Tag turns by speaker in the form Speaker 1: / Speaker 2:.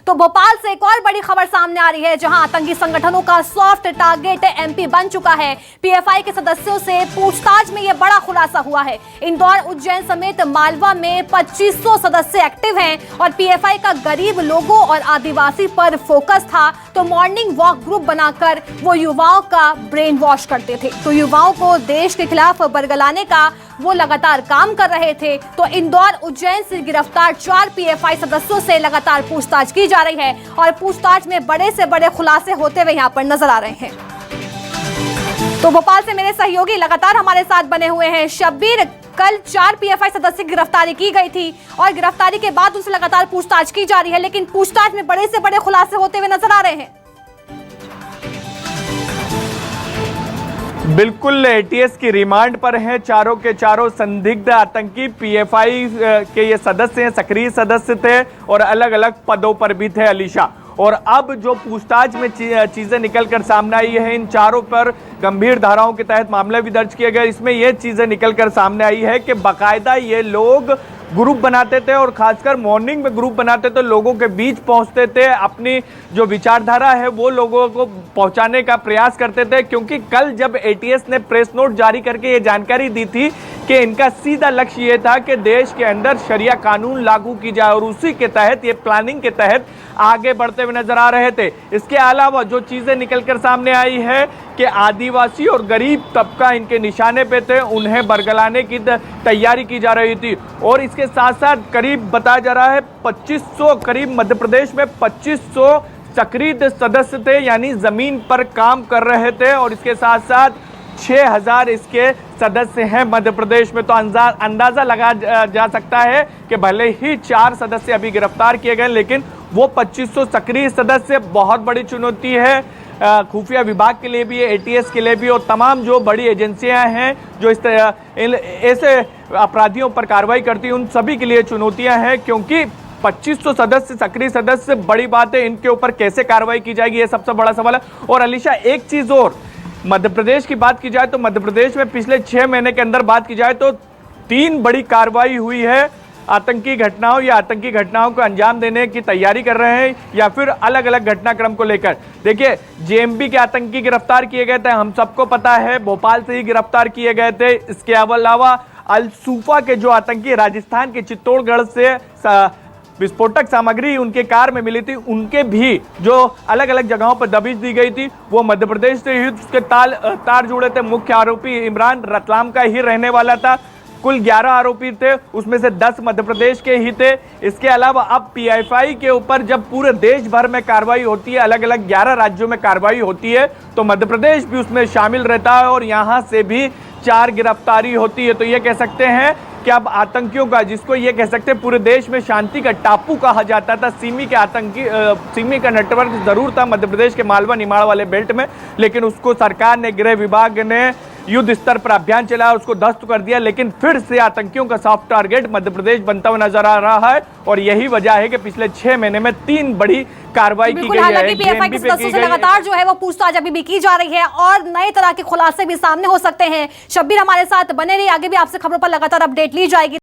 Speaker 1: तो भोपाल से एक और बड़ी खबर सामने आ रही है, जहां आतंकी संगठनों का सॉफ्ट टारगेट एमपी बन चुका है। पीएफआई के सदस्यों से पूछताछ में यह बड़ा खुलासा हुआ है। इंदौर, उज्जैन समेत मालवा में 2500 सदस्य एक्टिव हैं और पीएफआई का गरीब लोगों और आदिवासी पर फोकस था। तो मॉर्निंग वॉक ग्रुप बनाकर वो युवाओं का ब्रेन वॉश करते थे। तो युवाओं को देश के खिलाफ बरगलाने का वो लगातार काम कर रहे थे। तो इंदौर, उज्जैन से गिरफ्तार 4 पीएफआई सदस्यों से लगातार पूछताछ की जा रही है और पूछताछ में बड़े से बड़े खुलासे होते हुए यहाँ पर नजर आ रहे हैं। तो भोपाल से मेरे सहयोगी लगातार हमारे साथ बने हुए हैं। शब्बीर, कल 4 पीएफआई सदस्य की गिरफ्तारी की गई थी और गिरफ्तारी के बाद उनसे लगातार पूछताछ की जा रही है, लेकिन पूछताछ में बड़े से बड़े खुलासे होते हुए नजर आ रहे हैं।
Speaker 2: बिल्कुल, एटीएस की रिमांड पर हैं चारों के चारों संदिग्ध आतंकी। पीएफआई के ये सदस्य हैं, सक्रिय सदस्य थे और अलग अलग पदों पर भी थे अलीशा। और अब जो पूछताछ में चीजें निकल कर सामने आई है, इन चारों पर गंभीर धाराओं के तहत मामले भी दर्ज किए गए। इसमें ये चीजें निकल कर सामने आई है कि बाकायदा ये लोग ग्रुप बनाते थे और खासकर मॉर्निंग में ग्रुप बनाते थे, लोगों के बीच पहुंचते थे, अपनी जो विचारधारा है वो लोगों को पहुंचाने का प्रयास करते थे। क्योंकि कल जब एटीएस ने प्रेस नोट जारी करके ये जानकारी दी थी कि इनका सीधा लक्ष्य ये था कि देश के अंदर शरिया कानून लागू की जाए और उसी के तहत, ये प्लानिंग के तहत आगे बढ़ते हुए नजर आ रहे थे। इसके अलावा जो चीजें निकलकर सामने आई है कि आदिवासी और गरीब तबका इनके निशाने पे थे, उन्हें बरगलाने की तैयारी की जा रही थी। और इसके साथ साथ करीब बताया जा रहा है 2500, करीब मध्य प्रदेश में 2500 सक्रिय सदस्य थे, यानी जमीन पर काम कर रहे थे। और इसके साथ साथ 6000 इसके सदस्य हैं मध्य प्रदेश में। तो अंदाजा लगा जा सकता है कि भले ही 4 सदस्य अभी गिरफ्तार किए गए, लेकिन वो 2500 सक्रिय सदस्य बहुत बड़ी चुनौती है खुफिया विभाग के लिए भी, एटीएस के लिए भी और तमाम जो बड़ी एजेंसियां हैं जो इस ऐसे अपराधियों पर कार्रवाई करती हैं, उन सभी के लिए चुनौतियां हैं। क्योंकि 2500 सदस्य, सक्रिय सदस्य, बड़ी बात है, इनके ऊपर कैसे कार्रवाई की जाएगी, ये सबसे बड़ा सवाल है। और अलीशा, एक चीज और, मध्य प्रदेश की बात की जाए तो मध्य प्रदेश में पिछले 6 महीने के अंदर बात की जाए तो 3 बड़ी कार्रवाई हुई है। आतंकी घटनाओं या आतंकी घटनाओं को अंजाम देने की तैयारी कर रहे हैं या फिर अलग अलग घटनाक्रम को लेकर। देखिए, जेएमबी के आतंकी गिरफ्तार किए गए थे, हम सबको पता है, भोपाल से ही गिरफ्तार किए गए थे। इसके अलावा अल-सूफा के जो आतंकी राजस्थान के चित्तौड़गढ़ से विस्फोटक सामग्री उनके कार में मिली थी, उनके भी जो अलग अलग जगहों पर दबिश दी गई थी, वो मध्य प्रदेश से ही उसके तार जुड़े थे। मुख्य आरोपी इमरान रतलाम का ही रहने वाला था। कुल 11 आरोपी थे, उसमें से 10 मध्य प्रदेश के ही थे। इसके अलावा अब पीएफआई के ऊपर जब पूरे देश भर में कार्रवाई होती है, अलग अलग 11 राज्यों में कार्रवाई होती है, तो मध्य प्रदेश भी उसमें शामिल रहता है और यहाँ से भी 4 गिरफ्तारी होती है। तो ये कह सकते हैं कि अब आतंकियों का, जिसको ये कह सकते हैं पूरे देश में शांति का टापू कहा जाता था, सिमी का नेटवर्क जरूर था मध्य प्रदेश के मालवा निमाड़ वाले बेल्ट में, लेकिन उसको सरकार ने, गृह विभाग ने युद्ध स्तर पर अभियान चलाया, उसको ध्वस्त कर दिया। लेकिन फिर से आतंकियों का सॉफ्ट टारगेट मध्य प्रदेश बनता हुआ नजर आ रहा है और यही वजह है कि पिछले 6 महीने में 3 बड़ी कार्रवाई की गई है।
Speaker 1: पीएफआई के सदस्यों से लगातार जो है वो पूछताछ अभी भी की जा रही है और नए तरह के खुलासे भी सामने हो सकते हैं। शब्बीर हमारे साथ बने रहिए, आगे भी आपसे खबरों पर लगातार अपडेट ली जाएगी।